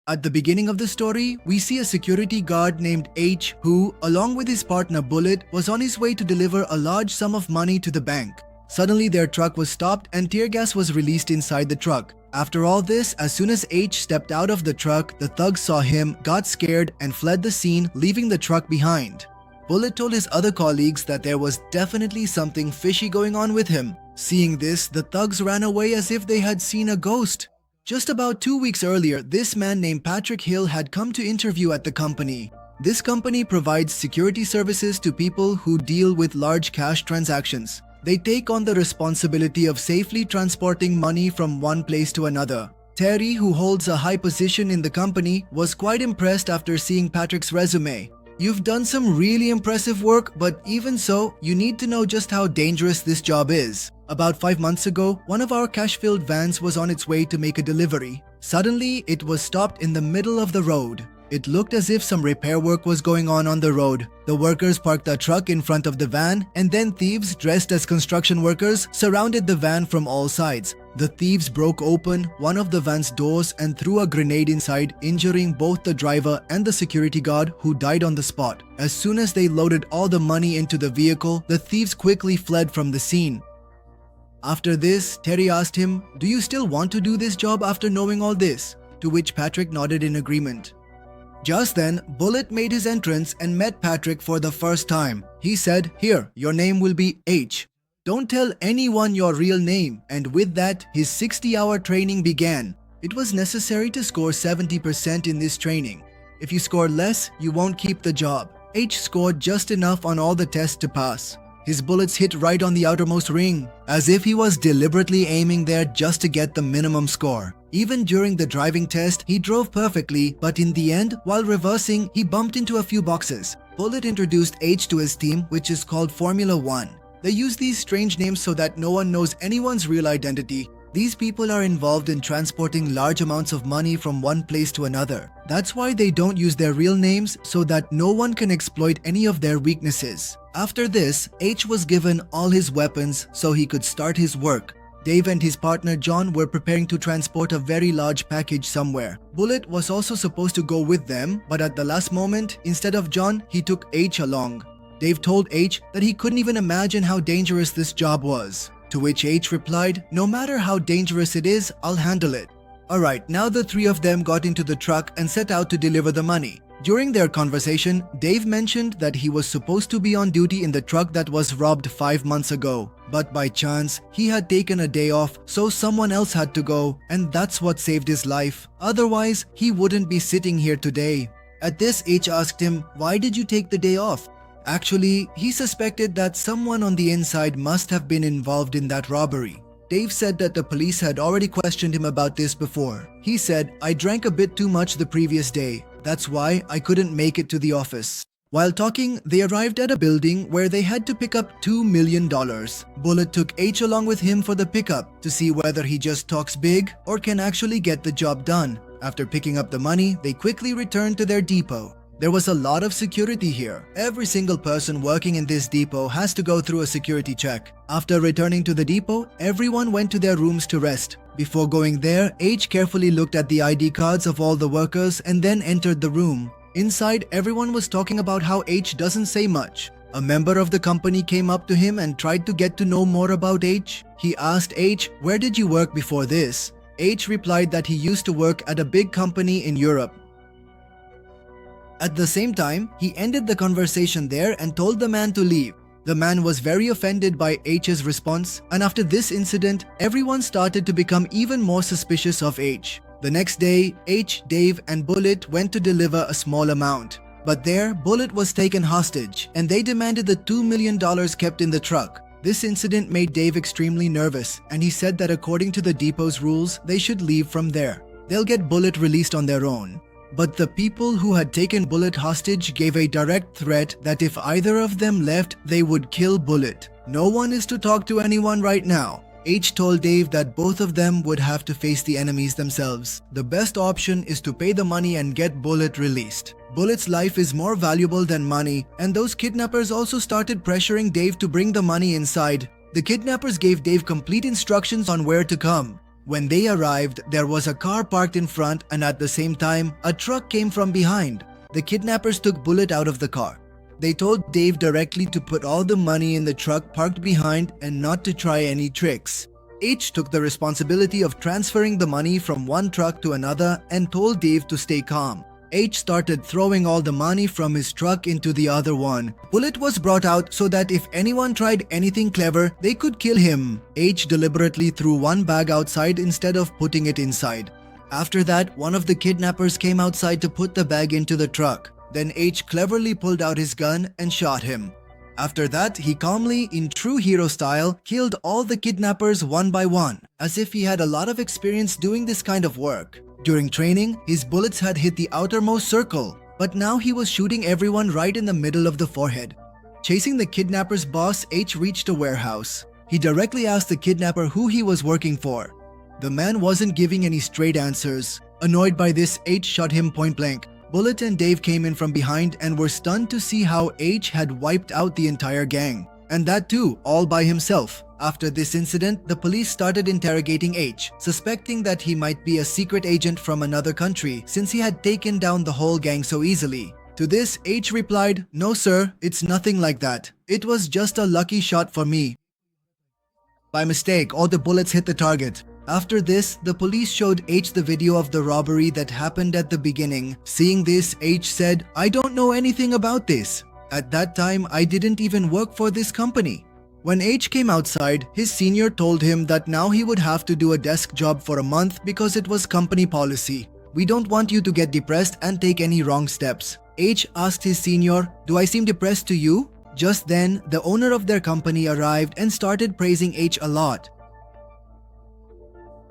At the beginning of the story, we see a security guard named H who, along with his partner Bullet, was on his way to deliver a large sum of money to the bank. Suddenly their truck was stopped and tear gas was released inside the truck. After all this, as soon as H stepped out of the truck, the thugs saw him, got scared and fled the scene, leaving the truck behind. Bullet told his other colleagues that there was definitely something fishy going on with him. Seeing this, the thugs ran away as if they had seen a ghost. Just about 2 weeks earlier, this man named Patrick Hill had come to interview at the company. This company provides security services to people who deal with large cash transactions. They take on the responsibility of safely transporting money from one place to another. Terry, who holds a high position in the company, was quite impressed after seeing Patrick's resume. "You've done some really impressive work, but even so, you need to know just how dangerous this job is. About 5 months ago, one of our cash-filled vans was on its way to make a delivery. Suddenly, it was stopped in the middle of the road. It looked as if some repair work was going on the road. The workers parked a truck in front of the van, and then thieves dressed as construction workers surrounded the van from all sides. The thieves broke open one of the van's doors and threw a grenade inside, injuring both the driver and the security guard, who died on the spot. As soon as they loaded all the money into the vehicle, the thieves quickly fled from the scene." After this, Terry asked him, "Do you still want to do this job after knowing all this?" To which Patrick nodded in agreement. Just then, Bullet made his entrance and met Patrick for the first time. He said, "Here, your name will be H. Don't tell anyone your real name," and with that, his 60-hour training began. It was necessary to score 70% in this training. If you score less, you won't keep the job. H scored just enough on all the tests to pass. His bullets hit right on the outermost ring, as if he was deliberately aiming there just to get the minimum score. Even during the driving test, he drove perfectly, but in the end, while reversing, he bumped into a few boxes. Bullet introduced H to his team, which is called Formula 1. They use these strange names so that no one knows anyone's real identity. These people are involved in transporting large amounts of money from one place to another. That's why they don't use their real names, so that no one can exploit any of their weaknesses. After this, H was given all his weapons so he could start his work. Dave and his partner John were preparing to transport a very large package somewhere. Bullet was also supposed to go with them, but at the last moment, instead of John, he took H along. Dave told H that he couldn't even imagine how dangerous this job was. To which H replied, "No matter how dangerous it is, I'll handle it." Alright, now the three of them got into the truck and set out to deliver the money. During their conversation, Dave mentioned that he was supposed to be on duty in the truck that was robbed 5 months ago. But by chance, he had taken a day off, so someone else had to go, and that's what saved his life. Otherwise, he wouldn't be sitting here today. At this, H asked him, "Why did you take the day off?" Actually, he suspected that someone on the inside must have been involved in that robbery. Dave said that the police had already questioned him about this before. He said, "I drank a bit too much the previous day. That's why I couldn't make it to the office." While talking, they arrived at a building where they had to pick up $2 million. Bullet took H along with him for the pickup to see whether he just talks big or can actually get the job done. After picking up the money, they quickly returned to their depot. There was a lot of security here. Every single person working in this depot has to go through a security check. After returning to the depot, everyone went to their rooms to rest. Before going there, H carefully looked at the ID cards of all the workers and then entered the room. Inside, everyone was talking about how H doesn't say much. A member of the company came up to him and tried to get to know more about H. He asked H, "Where did you work before this?" H replied that he used to work at a big company in Europe. At the same time, he ended the conversation there and told the man to leave. The man was very offended by H's response, and after this incident, everyone started to become even more suspicious of H. The next day, H, Dave, and Bullet went to deliver a small amount. But there, Bullet was taken hostage, and they demanded the $2 million kept in the truck. This incident made Dave extremely nervous, and he said that according to the depot's rules, they should leave from there. They'll get Bullet released on their own. But the people who had taken Bullet hostage gave a direct threat that if either of them left, they would kill Bullet. No one is to talk to anyone right now. H told Dave that both of them would have to face the enemies themselves. The best option is to pay the money and get Bullet released. Bullet's life is more valuable than money, and those kidnappers also started pressuring Dave to bring the money inside. The kidnappers gave Dave complete instructions on where to come. When they arrived, there was a car parked in front, and at the same time, a truck came from behind. The kidnappers took Bullet out of the car. They told Dave directly to put all the money in the truck parked behind and not to try any tricks. H took the responsibility of transferring the money from one truck to another and told Dave to stay calm. H started throwing all the money from his truck into the other one. Bullet was brought out so that if anyone tried anything clever, they could kill him. H deliberately threw one bag outside instead of putting it inside. After that, one of the kidnappers came outside to put the bag into the truck. Then H cleverly pulled out his gun and shot him. After that, he calmly, in true hero style, killed all the kidnappers one by one, as if he had a lot of experience doing this kind of work. During training, his bullets had hit the outermost circle, but now he was shooting everyone right in the middle of the forehead. Chasing the kidnapper's boss, H reached a warehouse. He directly asked the kidnapper who he was working for. The man wasn't giving any straight answers. Annoyed by this, H shot him point blank. Bullet and Dave came in from behind and were stunned to see how H had wiped out the entire gang. And that too, all by himself. After this incident, the police started interrogating H, suspecting that he might be a secret agent from another country since he had taken down the whole gang so easily. To this, H replied, "No sir, it's nothing like that. It was just a lucky shot for me. By mistake, all the bullets hit the target." After this, the police showed H the video of the robbery that happened at the beginning. Seeing this, H said, "I don't know anything about this. At that time, I didn't even work for this company." When H came outside, his senior told him that now he would have to do a desk job for a month because it was company policy. "We don't want you to get depressed and take any wrong steps." H asked his senior, "Do I seem depressed to you?" Just then, the owner of their company arrived and started praising H a lot.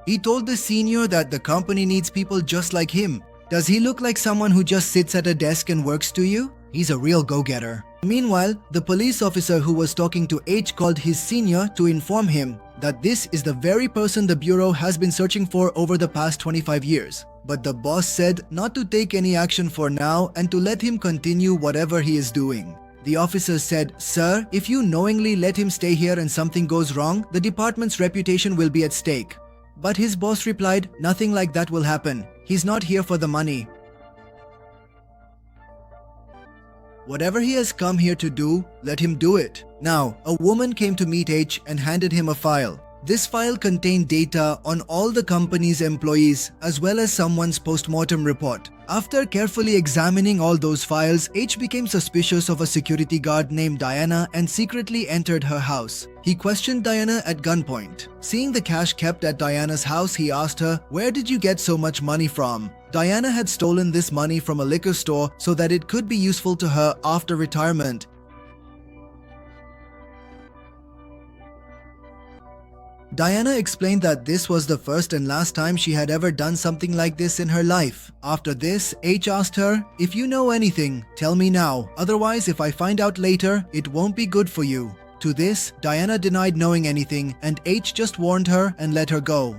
He told the senior that the company needs people just like him. "Does he look like someone who just sits at a desk and works to you? He's a real go-getter." Meanwhile, the police officer who was talking to H called his senior to inform him that this is the very person the bureau has been searching for over the past 25 years. But the boss said not to take any action for now and to let him continue whatever he is doing. The officer said, "Sir, if you knowingly let him stay here and something goes wrong, the department's reputation will be at stake." But his boss replied, "Nothing like that will happen. He's not here for the money. Whatever he has come here to do, let him do it." Now, a woman came to meet H and handed him a file. This file contained data on all the company's employees as well as someone's post-mortem report. After carefully examining all those files, H became suspicious of a security guard named Diana and secretly entered her house. He questioned Diana at gunpoint. Seeing the cash kept at Diana's house, he asked her, "Where did you get so much money from?" Diana had stolen this money from a liquor store so that it could be useful to her after retirement. Diana explained that this was the first and last time she had ever done something like this in her life. After this, H asked her, "If you know anything, tell me now. Otherwise, if I find out later, it won't be good for you." To this, Diana denied knowing anything and H just warned her and let her go.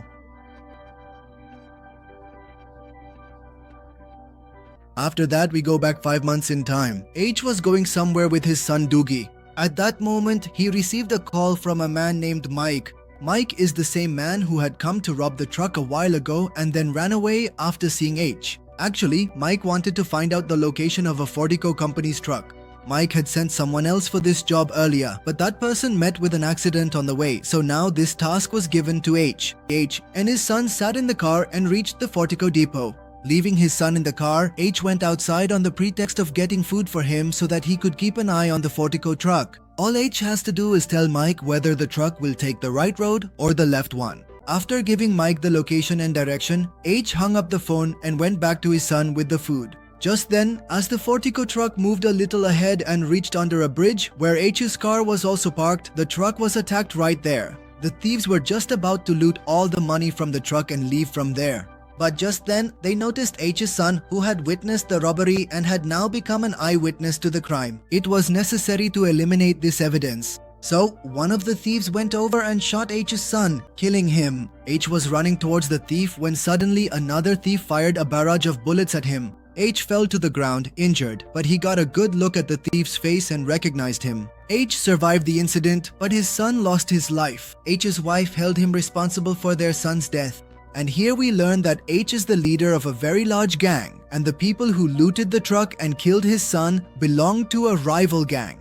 After that, we go back 5 months in time. H was going somewhere with his son Doogie. At that moment, he received a call from a man named Mike. Mike is the same man who had come to rob the truck a while ago and then ran away after seeing H. Actually, Mike wanted to find out the location of a Fortico company's truck. Mike had sent someone else for this job earlier, but that person met with an accident on the way, so now this task was given to H. H and his son sat in the car and reached the Fortico depot. Leaving his son in the car, H went outside on the pretext of getting food for him so that he could keep an eye on the Fortico truck. All H has to do is tell Mike whether the truck will take the right road or the left one. After giving Mike the location and direction, H hung up the phone and went back to his son with the food. Just then, as the Fortico truck moved a little ahead and reached under a bridge where H's car was also parked, the truck was attacked right there. The thieves were just about to loot all the money from the truck and leave from there. But just then, they noticed H's son, who had witnessed the robbery and had now become an eyewitness to the crime. It was necessary to eliminate this evidence. So, one of the thieves went over and shot H's son, killing him. H was running towards the thief when suddenly another thief fired a barrage of bullets at him. H fell to the ground, injured, but he got a good look at the thief's face and recognized him. H survived the incident, but his son lost his life. H's wife held him responsible for their son's death. And here we learn that H is the leader of a very large gang, and the people who looted the truck and killed his son belonged to a rival gang.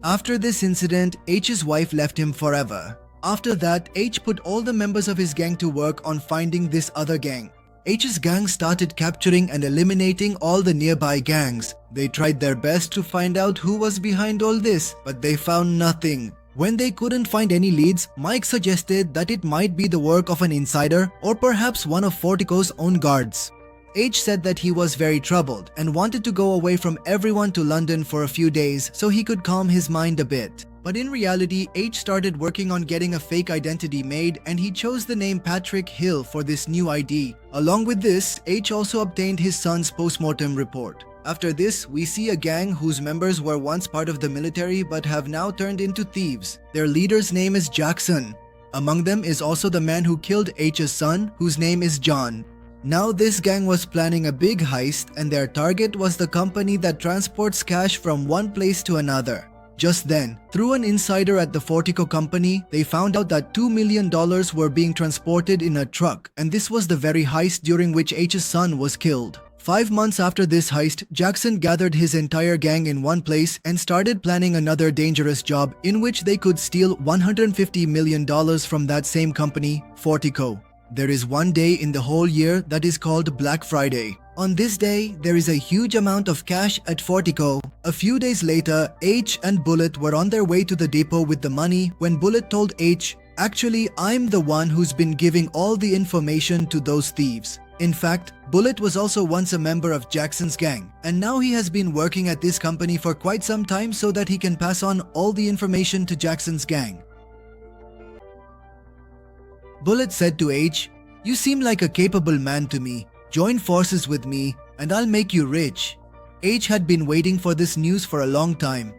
After this incident, H's wife left him forever. After that, H put all the members of his gang to work on finding this other gang. H's gang started capturing and eliminating all the nearby gangs. They tried their best to find out who was behind all this, but they found nothing. When they couldn't find any leads, Mike suggested that it might be the work of an insider or perhaps one of Fortico's own guards. H said that he was very troubled and wanted to go away from everyone to London for a few days so he could calm his mind a bit. But in reality, H started working on getting a fake identity made, and he chose the name Patrick Hill for this new ID. Along with this, H also obtained his son's post-mortem report. After this, we see a gang whose members were once part of the military but have now turned into thieves. Their leader's name is Jackson. Among them is also the man who killed H's son, whose name is John. Now this gang was planning a big heist, and their target was the company that transports cash from one place to another. Just then, through an insider at the Fortico company, they found out that $2 million were being transported in a truck, and this was the very heist during which H's son was killed. 5 months after this heist, Jackson gathered his entire gang in one place and started planning another dangerous job in which they could steal $150 million from that same company, Fortico. There is one day in the whole year that is called Black Friday. On this day, there is a huge amount of cash at Fortico. A few days later, H and Bullet were on their way to the depot with the money when Bullet told H, "Actually, I'm the one who's been giving all the information to those thieves." In fact, Bullet was also once a member of Jackson's gang, and now he has been working at this company for quite some time so that he can pass on all the information to Jackson's gang. Bullet said to H, "You seem like a capable man to me. Join forces with me and I'll make you rich." H had been waiting for this news for a long time.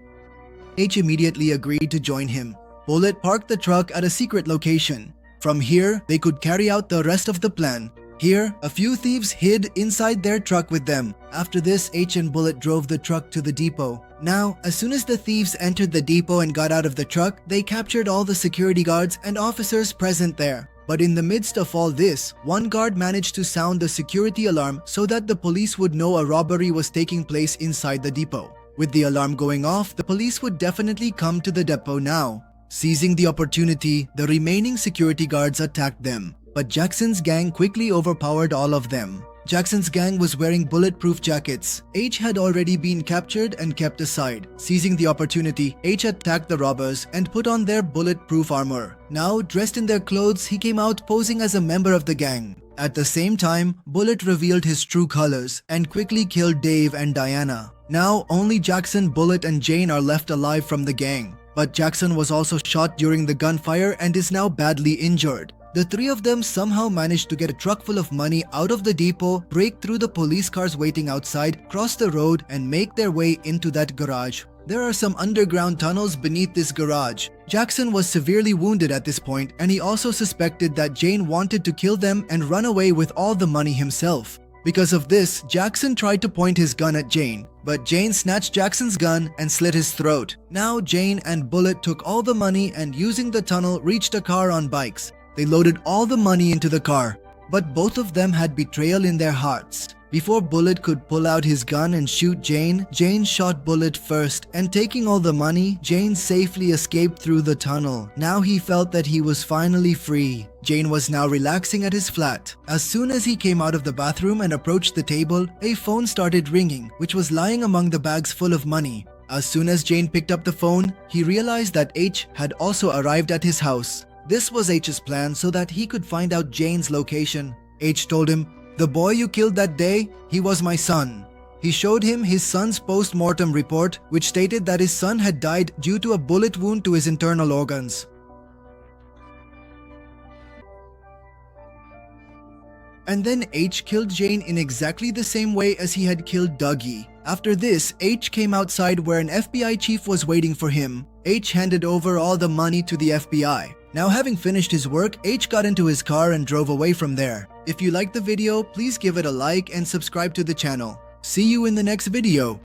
H immediately agreed to join him. Bullet parked the truck at a secret location. From here, they could carry out the rest of the plan. Here, a few thieves hid inside their truck with them. After this, H and Bullet drove the truck to the depot. Now, as soon as the thieves entered the depot and got out of the truck, they captured all the security guards and officers present there. But in the midst of all this, one guard managed to sound the security alarm so that the police would know a robbery was taking place inside the depot. With the alarm going off, the police would definitely come to the depot now. Seizing the opportunity, the remaining security guards attacked them. But Jackson's gang quickly overpowered all of them. Jackson's gang was wearing bulletproof jackets. H had already been captured and kept aside. Seizing the opportunity, H attacked the robbers and put on their bulletproof armor. Now, dressed in their clothes, he came out posing as a member of the gang. At the same time, Bullet revealed his true colors and quickly killed Dave and Diana. Now, only Jackson, Bullet, and Jane are left alive from the gang. But Jackson was also shot during the gunfire and is now badly injured. The three of them somehow managed to get a truck full of money out of the depot, break through the police cars waiting outside, cross the road, and make their way into that garage. There are some underground tunnels beneath this garage. Jackson was severely wounded at this point, and he also suspected that Jane wanted to kill them and run away with all the money himself. Because of this, Jackson tried to point his gun at Jane, but Jane snatched Jackson's gun and slit his throat. Now Jane and Bullet took all the money and, using the tunnel, reached a car on bikes. They loaded all the money into the car, but both of them had betrayal in their hearts. Before Bullet could pull out his gun and shoot Jane, Jane shot Bullet first, and taking all the money, Jane safely escaped through the tunnel. Now he felt that he was finally free. Jane was now relaxing at his flat. As soon as he came out of the bathroom and approached the table, a phone started ringing, which was lying among the bags full of money. As soon as Jane picked up the phone, he realized that H had also arrived at his house. This was H's plan so that he could find out Jane's location. H told him, "The boy you killed that day, he was my son." He showed him his son's post-mortem report, which stated that his son had died due to a bullet wound to his internal organs. And then H killed Jane in exactly the same way as he had killed Dougie. After this, H came outside where an FBI chief was waiting for him. H handed over all the money to the FBI. Now, having finished his work, H got into his car and drove away from there. If you liked the video, please give it a like and subscribe to the channel. See you in the next video.